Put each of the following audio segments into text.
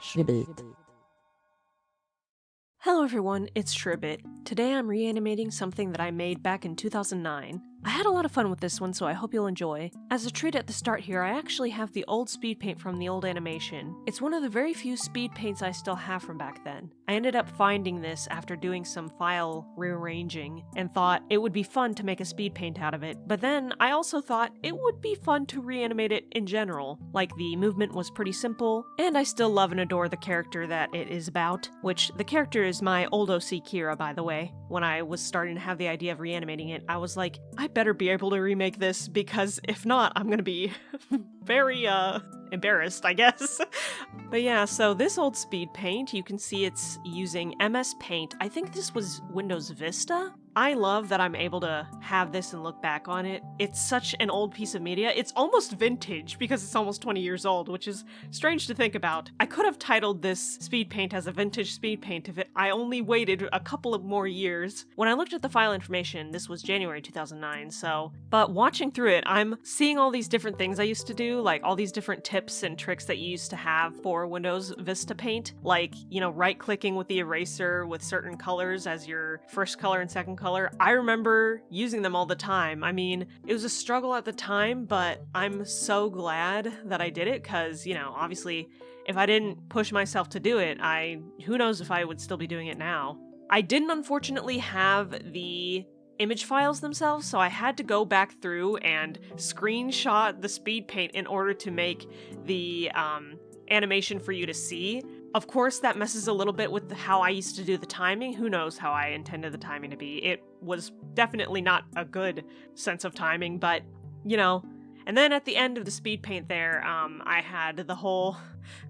Schnibbit. Hello everyone, it's Shribbit. Today I'm reanimating something that I made back in 2009. I had a lot of fun with this one, so I hope you'll enjoy. As a treat at the start here, I actually have the old speed paint from the old animation. It's one of the very few speed paints I still have from back then. I ended up finding this after doing some file rearranging, and thought it would be fun to make a speed paint out of it, but then I also thought it would be fun to reanimate it in general. Like, the movement was pretty simple, and I still love and adore the character that it is about, which the character is my old OC Kira, by the way. When I was starting to have the idea of reanimating it, I was like, I better be able to remake this, because if not, I'm gonna be very, embarrassed, I guess. But yeah, so this old speed paint, you can see it's using MS Paint. I think this was Windows Vista? I love that I'm able to have this and look back on it. It's such an old piece of media. It's almost vintage because it's almost 20 years old, which is strange to think about. I could have titled this speed paint as a vintage speed paint if I only waited a couple of more years. When I looked at the file information, this was January 2009, but watching through it, I'm seeing all these different things I used to do, like all these different tips and tricks that you used to have for Windows Vista Paint, like, right-clicking with the eraser with certain colors as your first color and second color. I remember using them all the time. I mean, it was a struggle at the time, but I'm so glad that I did it, because, obviously, if I didn't push myself to do it, who knows if I would still be doing it now. I didn't unfortunately have the image files themselves, so I had to go back through and screenshot the speed paint in order to make the animation for you to see. Of course, that messes a little bit with how I used to do the timing. Who knows how I intended the timing to be. It was definitely not a good sense of timing, but, And then at the end of the speed paint there, I had the whole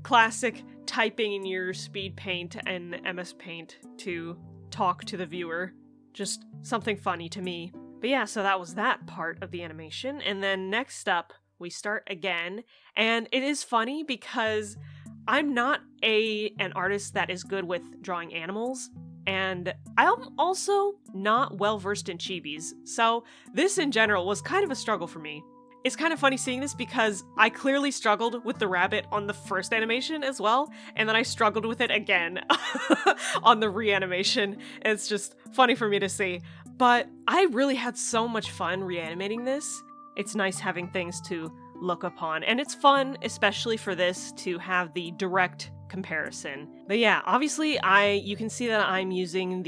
classic typing in your speed paint and MS Paint to talk to the viewer. Just something funny to me. But yeah, so that was that part of the animation. And then next up, we start again. And it is funny because I'm not an artist that is good with drawing animals, and I'm also not well versed in chibis, so this in general was kind of a struggle for me. It's kind of funny seeing this because I clearly struggled with the rabbit on the first animation as well, and then I struggled with it again on the reanimation. It's just funny for me to see, but I really had so much fun reanimating this. It's nice having things to look upon, and it's fun, especially for this, to have the direct comparison. But yeah, obviously you can see that I'm using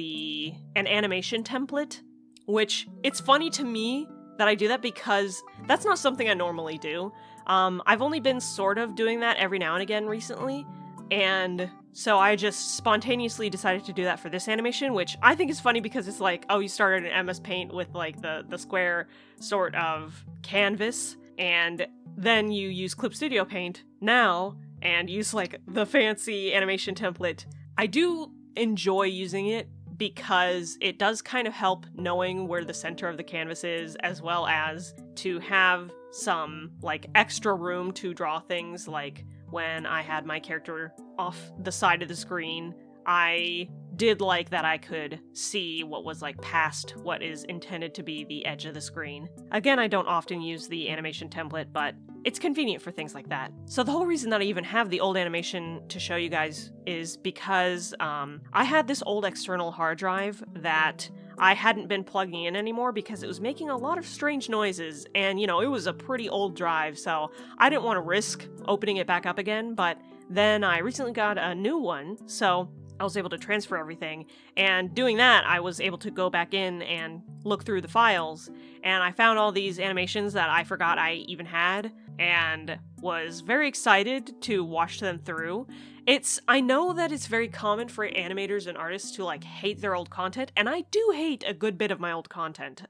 an animation template, which it's funny to me that I do that because that's not something I normally do. I've only been sort of doing that every now and again recently, and so I just spontaneously decided to do that for this animation, which I think is funny because it's like, oh, you started in MS Paint with like the square sort of canvas, and then you use Clip Studio Paint now and use like the fancy animation template. I do enjoy using it because it does kind of help knowing where the center of the canvas is, as well as to have some like extra room to draw things. Like when I had my character off the side of the screen, I did like that I could see what was like past what is intended to be the edge of the screen. Again, I don't often use the animation template, but it's convenient for things like that. So the whole reason that I even have the old animation to show you guys is because I had this old external hard drive that I hadn't been plugging in anymore because it was making a lot of strange noises, and it was a pretty old drive, so I didn't want to risk opening it back up again. But then I recently got a new one, so I was able to transfer everything, and doing that, I was able to go back in and look through the files, and I found all these animations that I forgot I even had, and was very excited to watch them through. I know that it's very common for animators and artists to like hate their old content, and I do hate a good bit of my old content.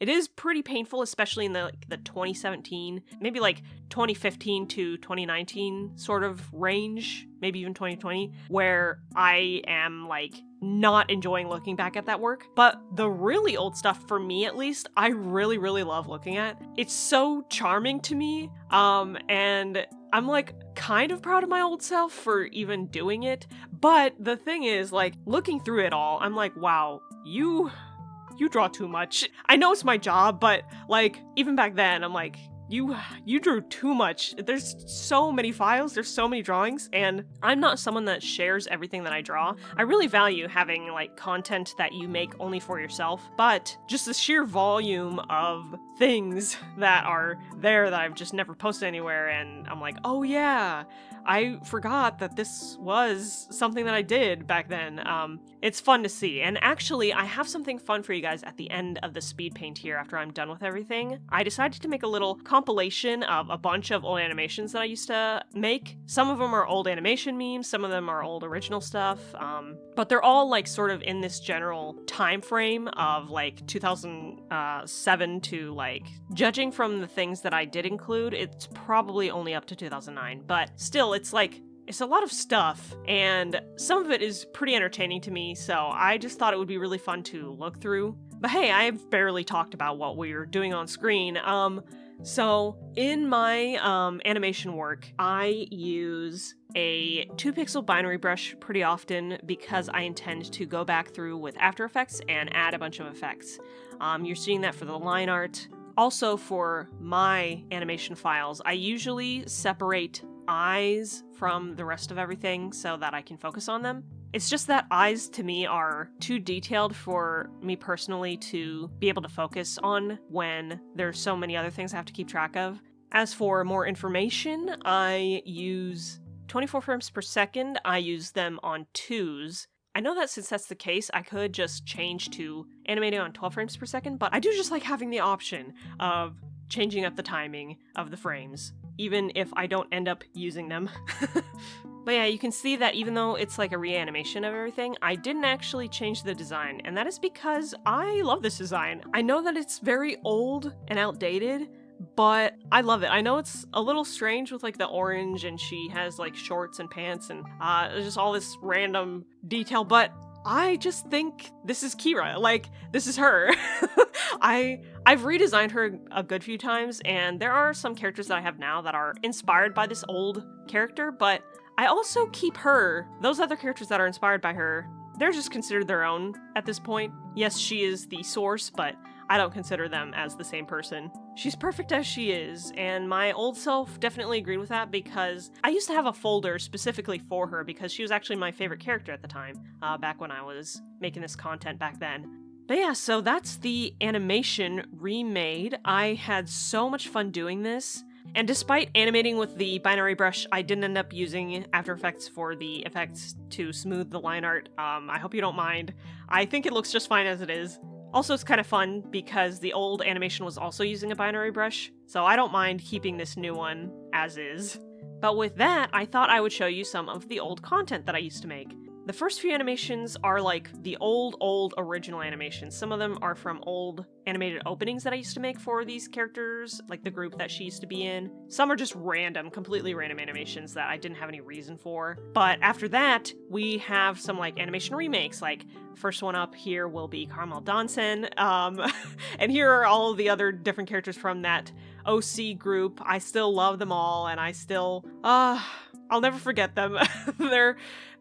It is pretty painful, especially in the 2017, maybe like 2015 to 2019 sort of range, maybe even 2020, where I am like not enjoying looking back at that work. But the really old stuff, for me at least, I really, really love looking at. It's so charming to me, and I'm like kind of proud of my old self for even doing it. But the thing is, like, looking through it all, I'm like, wow, you draw too much. I know it's my job, but like, even back then, I'm like, you drew too much. There's so many files, there's so many drawings, and I'm not someone that shares everything that I draw. I really value having like content that you make only for yourself, but just the sheer volume of things that are there that I've just never posted anywhere, and I'm like, oh yeah, I forgot that this was something that I did back then. It's fun to see. And actually, I have something fun for you guys at the end of the speed paint here after I'm done with everything. I decided to make a little compilation of a bunch of old animations that I used to make. Some of them are old animation memes, some of them are old original stuff, but they're all like sort of in this general time frame of like 2007 to like, judging from the things that I did include, it's probably only up to 2009, but still, it's a lot of stuff, and some of it is pretty entertaining to me, so I just thought it would be really fun to look through. But hey, I've barely talked about what we're doing on screen. So in my animation work, I use a 2-pixel binary brush pretty often because I intend to go back through with After Effects and add a bunch of effects. You're seeing that for the line art. Also, for my animation files, I usually separate eyes from the rest of everything so that I can focus on them. It's just that eyes to me are too detailed for me personally to be able to focus on when there's so many other things I have to keep track of. As for more information, I use 24 frames per second. I use them on 2s. I know that since that's the case, I could just change to animating on 12 frames per second, but I do just like having the option of changing up the timing of the frames, even if I don't end up using them. But yeah, you can see that even though it's like a reanimation of everything, I didn't actually change the design, and that is because I love this design. I know that it's very old and outdated, but I love it. I know it's a little strange with like the orange and she has like shorts and pants and just all this random detail, but I just think this is Kira. Like, this is her. I've redesigned her a good few times, and there are some characters that I have now that are inspired by this old character, but I also keep her. Those other characters that are inspired by her, they're just considered their own at this point. Yes, she is the source, but I don't consider them as the same person. She's perfect as she is, and my old self definitely agreed with that because I used to have a folder specifically for her because she was actually my favorite character at the time, back when I was making this content back then. But yeah, so that's the animation remade. I had so much fun doing this. And despite animating with the binary brush, I didn't end up using After Effects for the effects to smooth the line art. I hope you don't mind. I think it looks just fine as it is. Also, it's kind of fun because the old animation was also using a binary brush, so I don't mind keeping this new one as is. But with that, I thought I would show you some of the old content that I used to make. The first few animations are like the old original animations. Some of them are from old animated openings that I used to make for these characters, like the group that she used to be in. Some are just random, completely random animations that I didn't have any reason for. But after that, we have some like animation remakes, like first one up here will be Carmel Donson, and here are all of the other different characters from that OC group. I still love them all, and I still, I'll never forget them.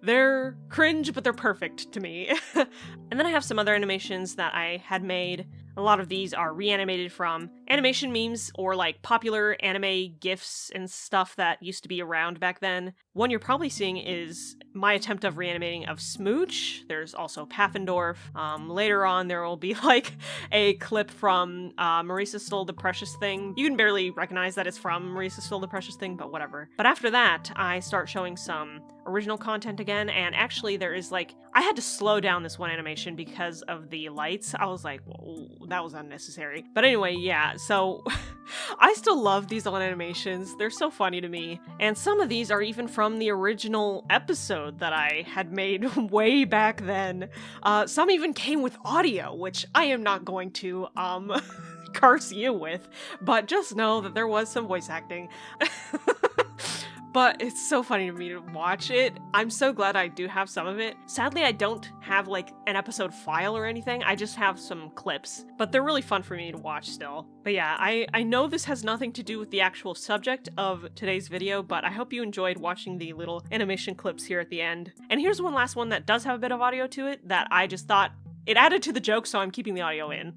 They're cringe, but they're perfect to me. And then I have some other animations that I had made. A lot of these are reanimated from animation memes or like popular anime GIFs and stuff that used to be around back then. One you're probably seeing is my attempt of reanimating of Smooch. There's also Paffendorf. Later on, there will be like a clip from Marisa Stole the Precious Thing. You can barely recognize that it's from Marisa Stole the Precious Thing, but whatever. But after that, I start showing some original content again, and actually there is like, I had to slow down this one animation because of the lights. I was like, whoa, that was unnecessary. But anyway, yeah, so I still love these old animations. They're so funny to me. And some of these are even from the original episode that I had made way back then. Some even came with audio, which I am not going to curse you with, but just know that there was some voice acting. But it's so funny to me to watch it. I'm so glad I do have some of it. Sadly, I don't have like an episode file or anything. I just have some clips, but they're really fun for me to watch still. But yeah, I know this has nothing to do with the actual subject of today's video, but I hope you enjoyed watching the little animation clips here at the end. And here's one last one that does have a bit of audio to it that I just thought it added to the joke, so I'm keeping the audio in.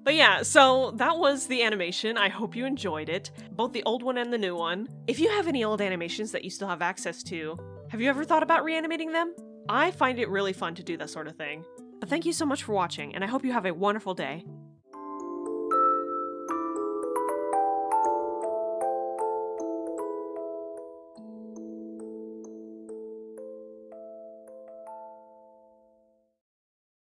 But yeah, so that was the animation. I hope you enjoyed it, both the old one and the new one. If you have any old animations that you still have access to, have you ever thought about reanimating them? I find it really fun to do that sort of thing. But thank you so much for watching, and I hope you have a wonderful day.